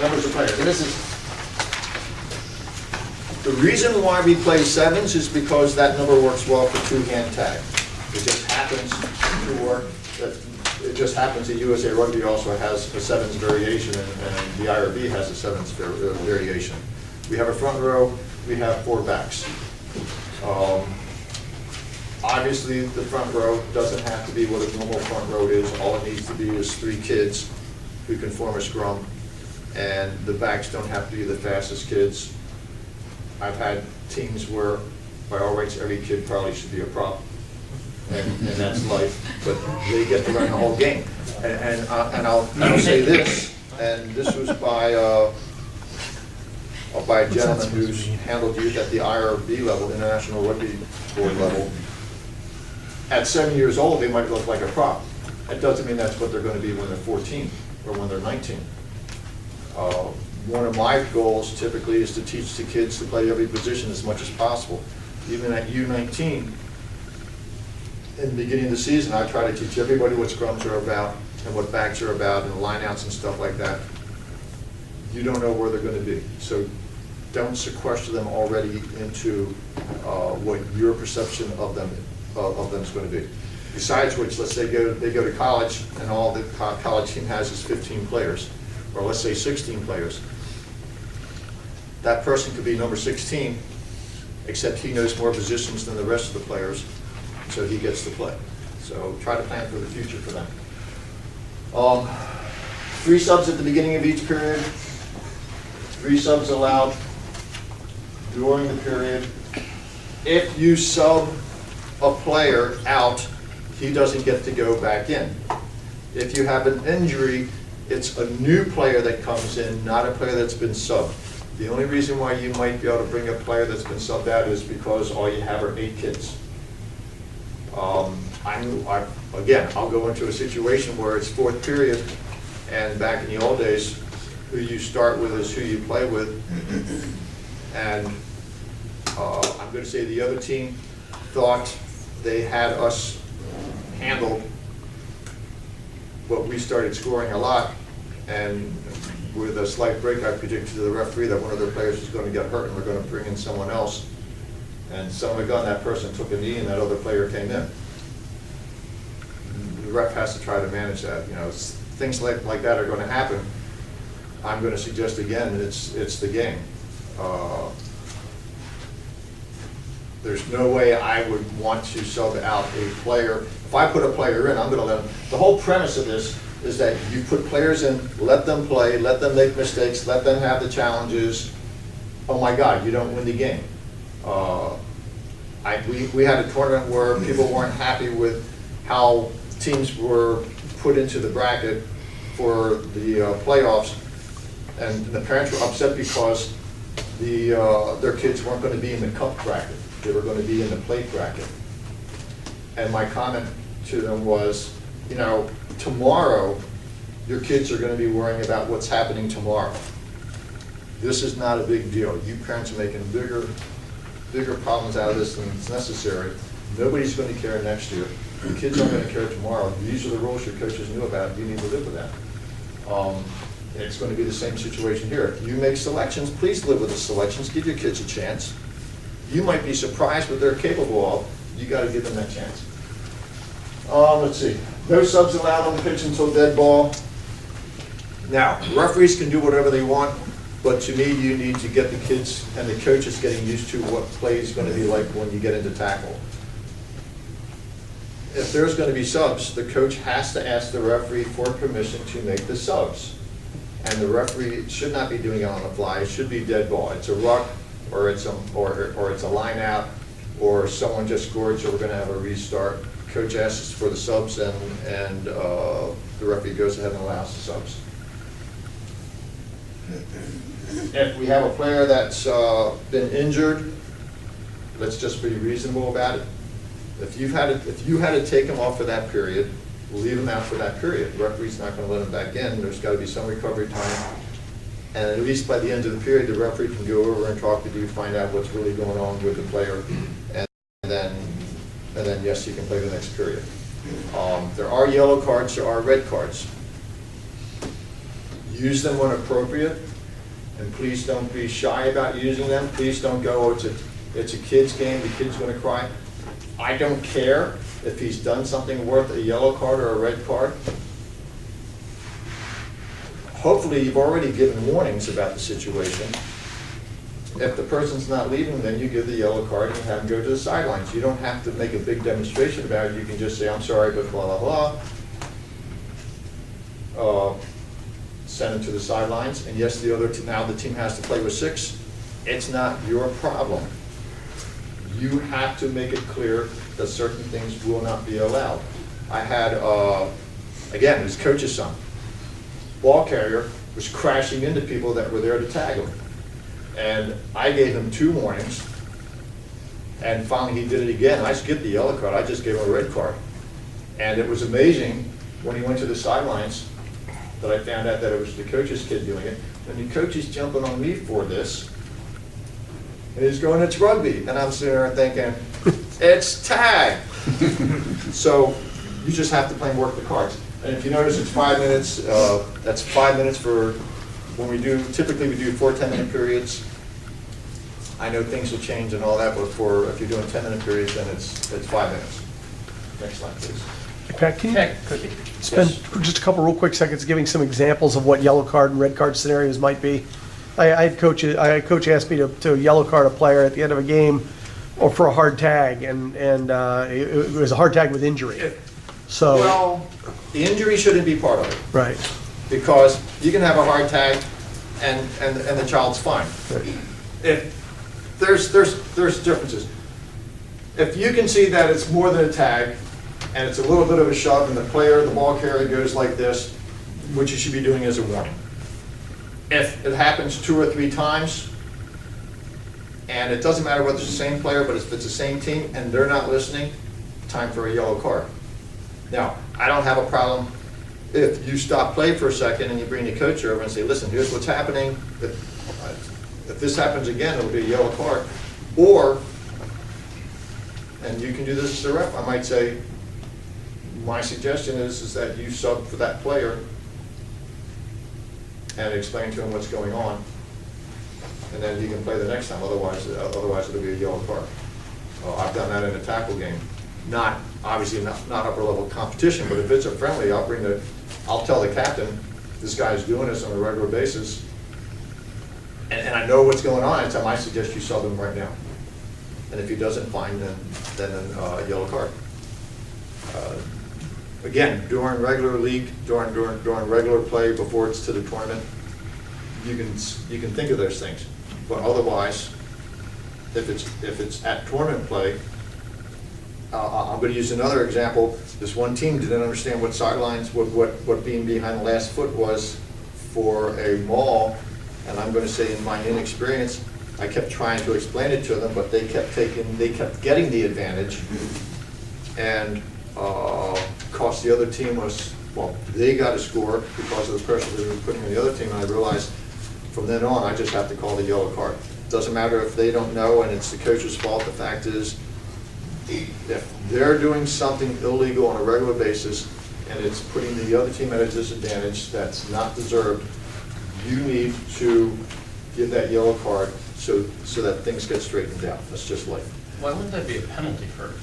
numbers of players. And this is, the reason why we play sevens is because that number works well for two-hand tag. It just happens to work, it just happens that USA Rugby also has a sevens variation, and the IRB has a sevens variation. We have a front row, we have four backs. Obviously, the front row doesn't have to be what a normal front row is. All it needs to be is three kids who can form a scrum, and the backs don't have to be the fastest kids. I've had teams where, by all rights, every kid probably should be a prop, and that's life, but they get to run the whole game. And I'll say this, and this was by a gentleman who's handled youth at the IRB level, International Rugby Board level. At 7 years old, they might look like a prop. That doesn't mean that's what they're going to be when they're 14 or when they're 19. One of my goals typically is to teach the kids to play every position as much as possible. Even at U19, in the beginning of the season, I try to teach everybody what scrums are about and what backs are about and lineouts and stuff like that. You don't know where they're going to be, so don't sequester them already into what your perception of them is going to be. Besides which, let's say they go to college and all the college team has is 15 players, or let's say 16 players. That person could be number 16, except he knows more positions than the rest of the players, so he gets to play. So try to plan for the future for them. 3 subs at the beginning of each period, 3 subs allowed during the period. If you sub a player out, he doesn't get to go back in. If you have an injury, it's a new player that comes in, not a player that's been subbed. The only reason why you might be able to bring a player that's been subbed out is because all you have are 8 kids. Again, I'll go into a situation where it's 4th period, and back in the old days, who you start with is who you play with. And I'm going to say the other team thought they had us handled, but we started scoring a lot, and with a slight break, I predicted to the referee that one of their players was going to get hurt and we're going to bring in someone else. And son of a gun, that person took a knee and that other player came in. The ref has to try to manage that. You know, things like that are going to happen. I'm going to suggest again, it's the game. There's no way I would want to sub out a player. If I put a player in, I'm going to let them. The whole premise of this is that you put players in, let them play, let them make mistakes, let them have the challenges. Oh my God, you don't win the game. We had a tournament where people weren't happy with how teams were put into the bracket for the playoffs, and the parents were upset because their kids weren't going to be in the cup bracket. They were going to be in the plate bracket. And my comment to them was, you know, tomorrow your kids are going to be worrying about what's happening tomorrow. This is not a big deal. You parents are making bigger problems out of this than it's necessary. Nobody's going to care next year. The kids aren't going to care tomorrow. These are the rules your coaches knew about. You need to live with that. It's going to be the same situation here. If you make selections, please live with the selections. Give your kids a chance. You might be surprised what they're capable of. You got to give them that chance. Let's see. No subs allowed on the pitch until dead ball. Now, referees can do whatever they want, but to me, you need to get the kids and the coaches getting used to what play is going to be like when you get into tackle. If there's going to be subs, the coach has to ask the referee for permission to make the subs. And the referee should not be doing it on the fly. It should be dead ball. It's a ruck, or it's a line out, or someone just scored, so we're going to have a restart. Coach asks for the subs, and the referee goes ahead and allows the subs. If we have a player that's been injured, let's just be reasonable about it. If you had to take him off for that period, leave him out for that period. The referee's not going to let him back in. There's got to be some recovery time. And at least by the end of the period, the referee can go over and talk to you, find out what's really going on with the player, and then yes, you can play the next period. There are yellow cards, there are red cards. use them when appropriate, and please don't be shy about using them. Please don't go, oh, it's a kid's game, the kid's gonna cry. I don't care if he's done something worth a yellow card or a red card. Hopefully, you've already given warnings about the situation. If the person's not leaving, then you give the yellow card and have them go to the sidelines. You don't have to make a big demonstration about it. You can just say, I'm sorry, but blah, blah, blah. Send them to the sidelines. And yes, now the team has to play with 6. It's not your problem. You have to make it clear that certain things will not be allowed. I had, again, his coach's son. Ball carrier was crashing into people that were there to tag him. And I gave him 2 warnings, and finally he did it again. I skipped the yellow card, I just gave him a red card. And it was amazing when he went to the sidelines that I found out that it was the coach's kid doing it. And the coach is jumping on me for this, and he's going, it's rugby. And I'm sitting there thinking, it's tag. So you just have to play and work the cards. And if you notice, it's 5 minutes. That's 5 minutes for when we do, typically we do 4 10-minute periods. I know things will change and all that, but if you're doing 10-minute periods, then it's 5 minutes. Next slide, please. Pat, can you spend just a couple real quick seconds giving some examples of what yellow card and red card scenarios might be? I had coach asked me to yellow card a player at the end of a game or for a hard tag, and it was a hard tag with injury. So, well, the injury shouldn't be part of it. Right. Because you can have a hard tag and the child's fine. Right. If there's differences. If you can see that it's more than a tag and it's a little bit of a shove and the ball carrier goes like this, what you should be doing is a warning. If it happens 2 or 3 times, and it doesn't matter whether it's the same player, but if it's the same team and they're not listening, time for a yellow card. Now, I don't have a problem if you stop play for a second and you bring the coach over and say, listen, here's what's happening. If this happens again, it'll be a yellow card. Or, and you can do this as a ref, I might say, my suggestion is that you sub for that player and explain to him what's going on, and then he can play the next time. Otherwise it'll be a yellow card. I've done that in a tackle game. Obviously not upper level competition, but if it's a friendly, I'll tell the captain, this guy's doing this on a regular basis, and I know what's going on. It's I suggest you sub him right now. And if he doesn't, fine, then a yellow card. Again, during regular league, during regular play before it's to the tournament, you can think of those things. But otherwise, if it's at tournament play, I'm going to use another example. This one team didn't understand what sidelines, what being behind the last foot was for a maul, and I'm going to say in my inexperience, I kept trying to explain it to them, but they kept getting the advantage, and cost the other team they got a score because of the pressure they were putting on the other team, and I realized from then on I just have to call the yellow card. Doesn't matter if they don't know and it's the coach's fault. The fact is, if they're doing something illegal on a regular basis and it's putting the other team at a disadvantage that's not deserved, you need to give that yellow card so that things get straightened out. That's just life. Why wouldn't that be a penalty for?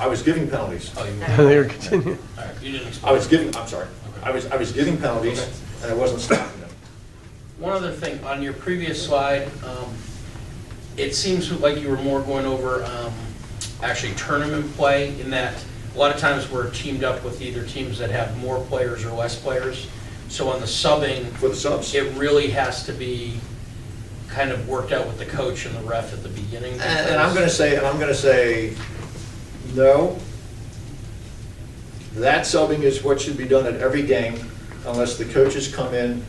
I was giving penalties. Oh, you were. They were continuing. All right, you didn't explain. I'm sorry. Okay. I was giving penalties, okay, and I wasn't stopping them. One other thing, on your previous slide, it seems like you were more going over actually tournament play, in that a lot of times we're teamed up with either teams that have more players or less players. So on the subbing, for the subs, it really has to be kind of worked out with the coach and the ref at the beginning. And I'm going to say, no. That subbing is what should be done at every game, unless the coaches come in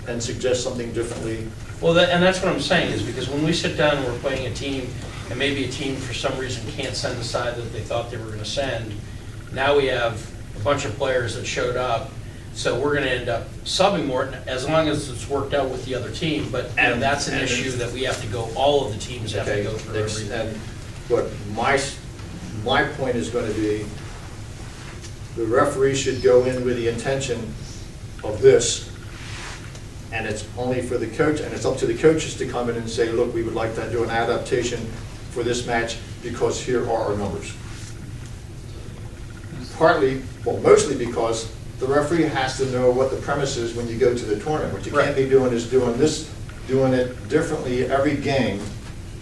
and suggest something differently. Well, and that's what I'm saying, is because when we sit down and we're playing a team, and maybe a team for some reason can't send the side that they thought they were going to send, now we have a bunch of players that showed up, so we're going to end up subbing more, as long as it's worked out with the other team. But that's an issue that we have to go, all of the teams have to go through everything. But my point is going to be, the referee should go in with the intention of this, and it's only for the coach, and it's up to the coaches to come in and say, look, we would like to do an adaptation for this match because here are our numbers. Partly, well, mostly because the referee has to know what the premise is when you go to the tournament. What you can't be doing is doing it differently every game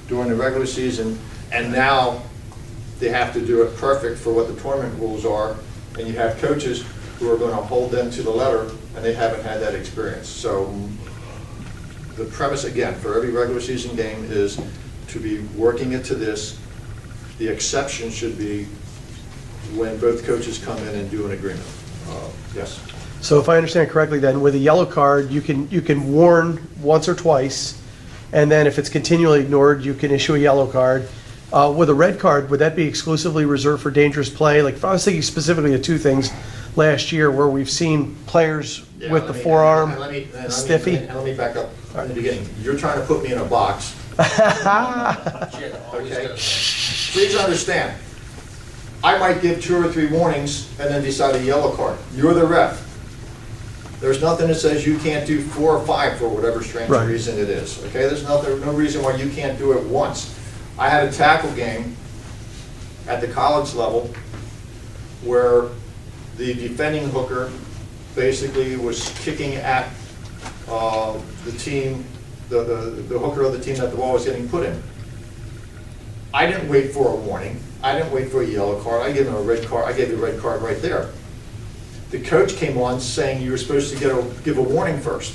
during the regular season, and now they have to do it perfect for what the tournament rules are, and you have coaches who are going to hold them to the letter, and they haven't had that experience. So the premise, again, for every regular season game is to be working it to this. The exception should be when both coaches come in and do an agreement. Yes. So if I understand correctly, then with a yellow card, you can warn once or twice, and then if it's continually ignored, you can issue a yellow card. With a red card, would that be exclusively reserved for dangerous play? Like, I was thinking specifically of two things last year where we've seen players with the forearm stiffy. And let me back up in the beginning. You're trying to put me in a box. Jed always Okay. does Please understand, I might give 2 or 3 warnings and then decide a yellow card. You're the ref. There's nothing that says you can't do 4 or 5 for whatever strange Right. reason it is. Okay, there's no reason why you can't do it once. I had a tackle game at the college level where the defending hooker basically was kicking at the team, the hooker of the team that the ball was getting put in. I didn't wait for a warning. I didn't wait for a yellow card. I gave him a red card. I gave you a red card right there. The coach came on saying you were supposed to give a warning first.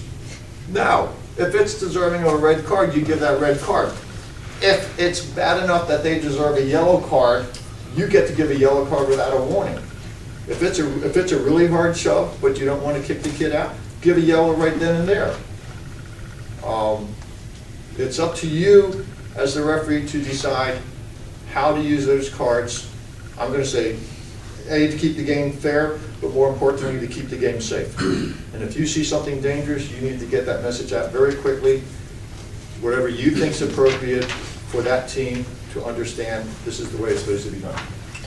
No, if it's deserving of a red card, you give that red card. If it's bad enough that they deserve a yellow card, you get to give a yellow card without a warning. If it's a really hard shove, but you don't want to kick the kid out, give a yellow right then and there. It's up to you as the referee to decide how to use those cards. I'm going to say, A, to keep the game fair, but more importantly, to keep the game safe. And if you see something dangerous, you need to get that message out very quickly. Whatever you think's appropriate for that team to understand this is the way it's supposed to be done.